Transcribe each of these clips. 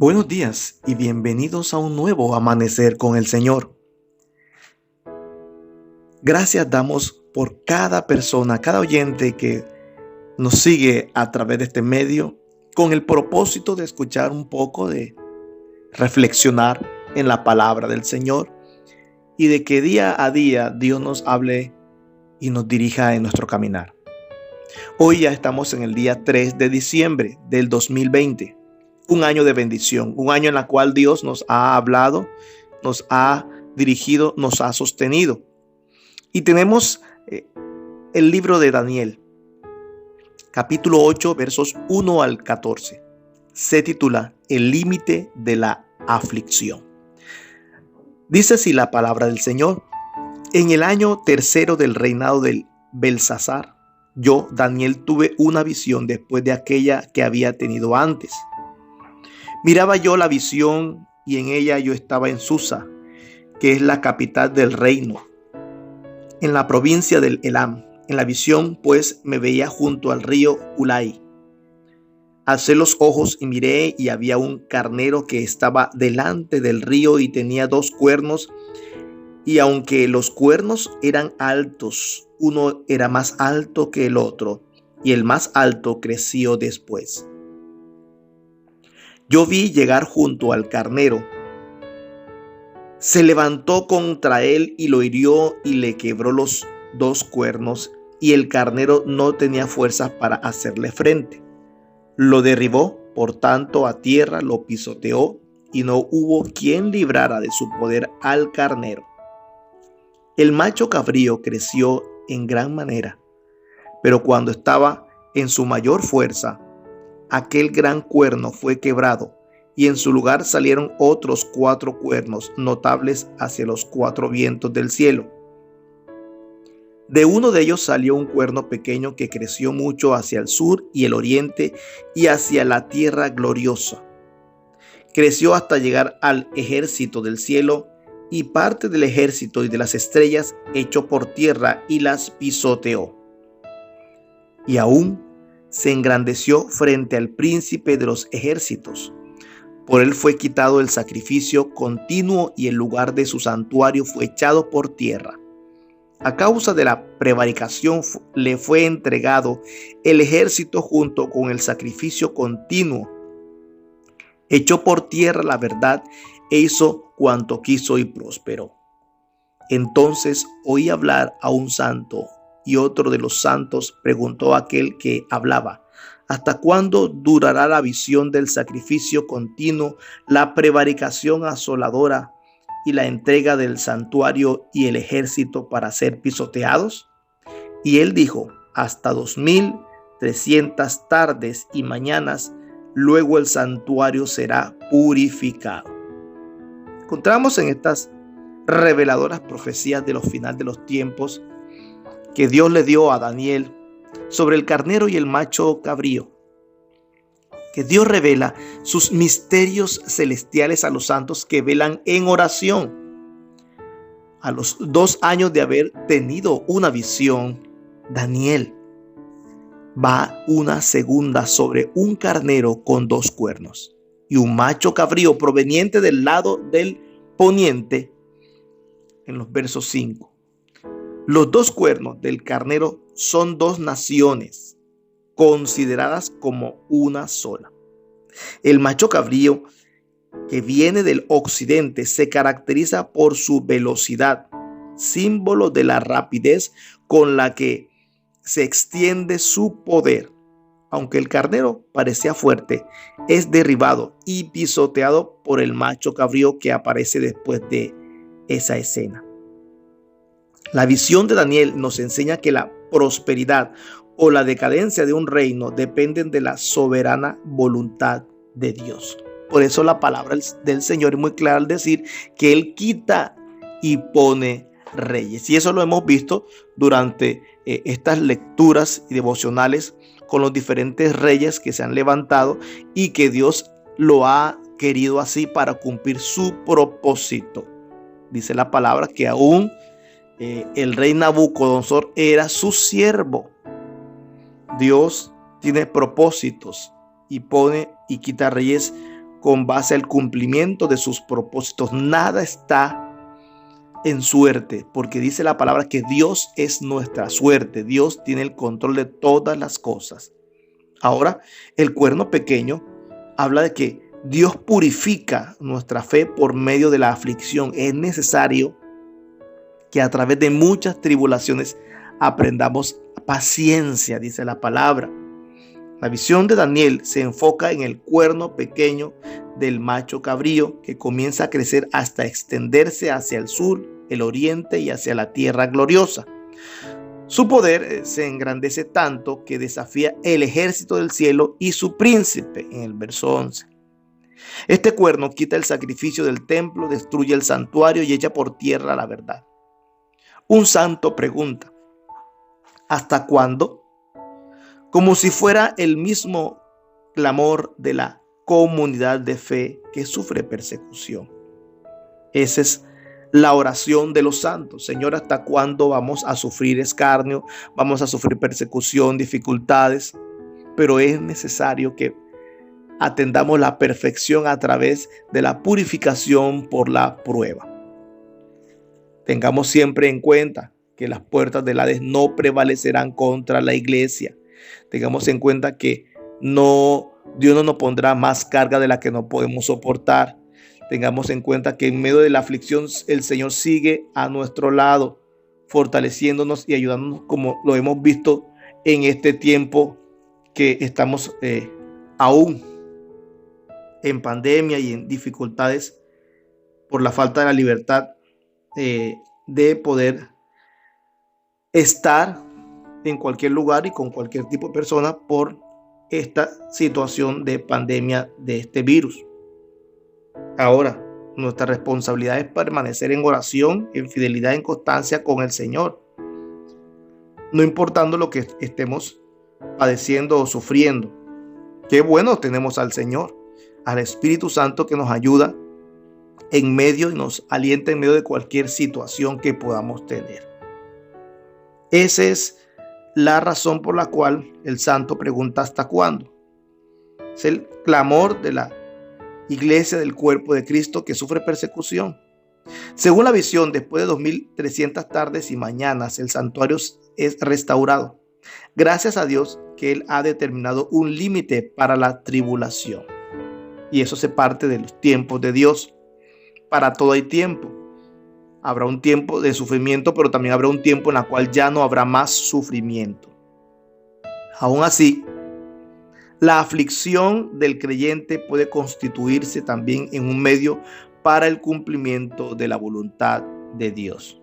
Buenos días y bienvenidos a un nuevo amanecer con el Señor. Gracias damos por cada persona, cada oyente que nos sigue a través de este medio con el propósito de escuchar un poco, de reflexionar en la palabra del Señor y de que día a día Dios nos hable y nos dirija en nuestro caminar. Hoy ya estamos en el día 3 de diciembre del 2020. Un año de bendición, un año en el cual Dios nos ha hablado, nos ha dirigido, nos ha sostenido. Y tenemos el libro de Daniel, capítulo 8, versos 1 al 14. Se titula El límite de la aflicción. Dice así la palabra del Señor. En el año tercero del reinado del Belsasar, yo, Daniel, tuve una visión después de aquella que había tenido antes. Miraba yo la visión y en ella yo estaba en Susa, que es la capital del reino, en la provincia del Elam. En la visión, pues, me veía junto al río Ulai. Alcé los ojos y miré, y había un carnero que estaba delante del río y tenía 2 cuernos, y aunque los cuernos eran altos, uno era más alto que el otro, y el más alto creció después. Yo vi llegar junto al carnero. Se levantó contra él y lo hirió y le quebró los 2 cuernos, y el carnero no tenía fuerzas para hacerle frente. Lo derribó, por tanto, a tierra, lo pisoteó, y no hubo quien librara de su poder al carnero. El macho cabrío creció en gran manera, pero cuando estaba en su mayor fuerza, aquel gran cuerno fue quebrado, y en su lugar salieron otros 4 cuernos notables hacia los 4 vientos del cielo. De uno de ellos salió un cuerno pequeño que creció mucho hacia el sur y el oriente y hacia la tierra gloriosa. Creció hasta llegar al ejército del cielo, y parte del ejército y de las estrellas echó por tierra y las pisoteó. Y aún se engrandeció frente al príncipe de los ejércitos. Por él fue quitado el sacrificio continuo y el lugar de su santuario fue echado por tierra. A causa de la prevaricación le fue entregado el ejército junto con el sacrificio continuo. Echó por tierra la verdad e hizo cuanto quiso y prosperó. Entonces oí hablar a un santo, y otro de los santos preguntó a aquel que hablaba: ¿hasta cuándo durará la visión del sacrificio continuo, la prevaricación asoladora y la entrega del santuario y el ejército para ser pisoteados? Y él dijo: hasta 2300 tardes y mañanas, luego el santuario será purificado. Encontramos en estas reveladoras profecías de los finales de los tiempos que Dios le dio a Daniel sobre el carnero y el macho cabrío, que Dios revela sus misterios celestiales a los santos que velan en oración. A los 2 años de haber tenido una visión, Daniel va una segunda sobre un carnero con 2 cuernos y un macho cabrío proveniente del lado del poniente, en los versos 5. Los 2 cuernos del carnero son 2 naciones consideradas como una sola. El macho cabrío, que viene del occidente, se caracteriza por su velocidad, símbolo de la rapidez con la que se extiende su poder. Aunque el carnero parecía fuerte, es derribado y pisoteado por el macho cabrío que aparece después de esa escena. La visión de Daniel nos enseña que la prosperidad o la decadencia de un reino dependen de la soberana voluntad de Dios. Por eso la palabra del Señor es muy clara al decir que Él quita y pone reyes. Y eso lo hemos visto durante estas lecturas y devocionales con los diferentes reyes que se han levantado y que Dios lo ha querido así para cumplir su propósito. Dice la palabra que aún el rey Nabucodonosor era su siervo. Dios tiene propósitos y pone y quita reyes con base al cumplimiento de sus propósitos. Nada está en suerte, porque dice la palabra que Dios es nuestra suerte. Dios tiene el control de todas las cosas. Ahora, el cuerno pequeño habla de que Dios purifica nuestra fe por medio de la aflicción. Es necesario que a través de muchas tribulaciones aprendamos paciencia, dice la palabra. La visión de Daniel se enfoca en el cuerno pequeño del macho cabrío, que comienza a crecer hasta extenderse hacia el sur, el oriente y hacia la tierra gloriosa. Su poder se engrandece tanto que desafía el ejército del cielo y su príncipe, en el verso 11. Este cuerno quita el sacrificio del templo, destruye el santuario y echa por tierra la verdad. Un santo pregunta: ¿hasta cuándo? Como si fuera el mismo clamor de la comunidad de fe que sufre persecución. Esa es la oración de los santos. Señor, ¿hasta cuándo vamos a sufrir escarnio? Vamos a sufrir persecución, dificultades. Pero es necesario que atendamos la perfección a través de la purificación por la prueba. Tengamos siempre en cuenta que las puertas del Hades no prevalecerán contra la iglesia. Tengamos en cuenta que Dios no nos pondrá más carga de la que no podemos soportar. Tengamos en cuenta que en medio de la aflicción el Señor sigue a nuestro lado, fortaleciéndonos y ayudándonos, como lo hemos visto en este tiempo que estamos aún en pandemia y en dificultades por la falta de la libertad de poder estar en cualquier lugar y con cualquier tipo de persona por esta situación de pandemia de este virus. Ahora, nuestra responsabilidad es permanecer en oración, en fidelidad, en constancia con el Señor, no importando lo que estemos padeciendo o sufriendo. Qué bueno tenemos al Señor, al Espíritu Santo, que nos ayuda en medio y nos alienta en medio de cualquier situación que podamos tener. Esa es la razón por la cual el santo pregunta: ¿hasta cuándo? Es el clamor de la iglesia del cuerpo de Cristo que sufre persecución. Según la visión, después de 2300 tardes y mañanas, el santuario es restaurado. Gracias a Dios que Él ha determinado un límite para la tribulación. Y eso se parte de los tiempos de Dios. Para todo hay tiempo. Habrá un tiempo de sufrimiento, pero también habrá un tiempo en el cual ya no habrá más sufrimiento. Aún así, la aflicción del creyente puede constituirse también en un medio para el cumplimiento de la voluntad de Dios.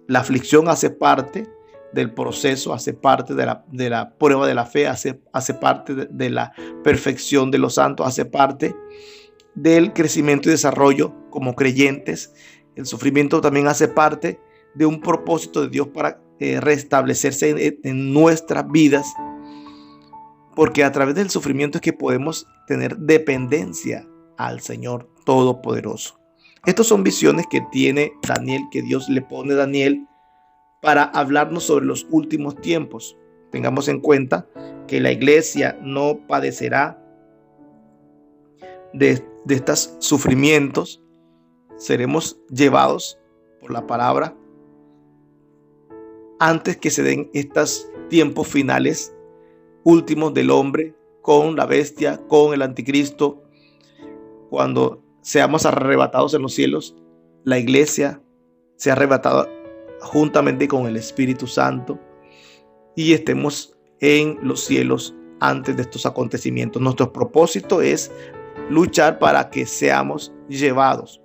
La aflicción hace parte del proceso, hace parte de la prueba de la fe, hace parte de la perfección de los santos, hace parte del crecimiento y desarrollo como creyentes. El sufrimiento también hace parte de un propósito de Dios para restablecerse en nuestras vidas, porque a través del sufrimiento es que podemos tener dependencia al Señor Todopoderoso. Estas son visiones que tiene Daniel, que Dios le pone a Daniel para hablarnos sobre los últimos tiempos. Tengamos en cuenta que la iglesia no padecerá de estos sufrimientos. Seremos llevados por la palabra antes que se den estos tiempos finales últimos del hombre, con la bestia, con el anticristo. Cuando seamos arrebatados en los cielos, la iglesia se ha arrebatado juntamente con el Espíritu Santo y estemos en los cielos antes de estos acontecimientos. Nuestro propósito es luchar para que seamos llevados.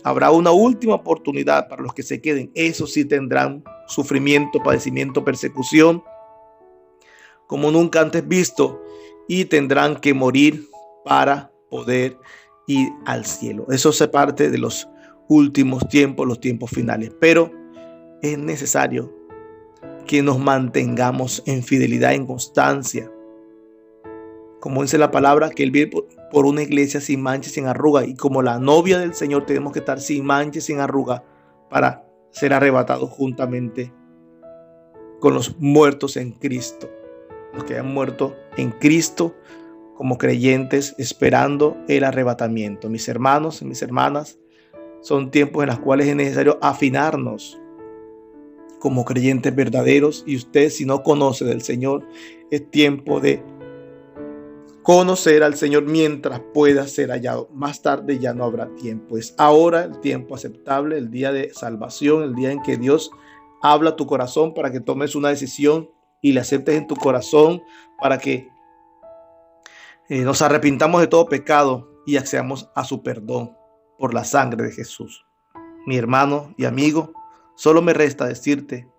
Habrá una última oportunidad para los que se queden. Esos sí tendrán sufrimiento, padecimiento, persecución como nunca antes visto, y tendrán que morir para poder ir al cielo. Eso se parte de los últimos tiempos, los tiempos finales. Pero es necesario que nos mantengamos en fidelidad, en constancia. Como dice la palabra, que Él viene por una iglesia sin mancha, sin arruga. Y como la novia del Señor tenemos que estar sin mancha, sin arruga, para ser arrebatados juntamente con los muertos en Cristo. Los que hayan muerto en Cristo como creyentes esperando el arrebatamiento. Mis hermanos y mis hermanas, son tiempos en los cuales es necesario afinarnos como creyentes verdaderos, y usted, si no conoce del Señor, es tiempo de conocer al Señor mientras pueda ser hallado. Más tarde ya no habrá tiempo. Es ahora el tiempo aceptable, el día de salvación, el día en que Dios habla a tu corazón para que tomes una decisión y le aceptes en tu corazón, para que nos arrepintamos de todo pecado y accedamos a su perdón por la sangre de Jesús. Mi hermano y amigo, solo me resta decirte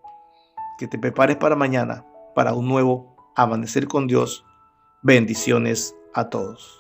que te prepares para mañana, para un nuevo amanecer con Dios. Bendiciones a todos.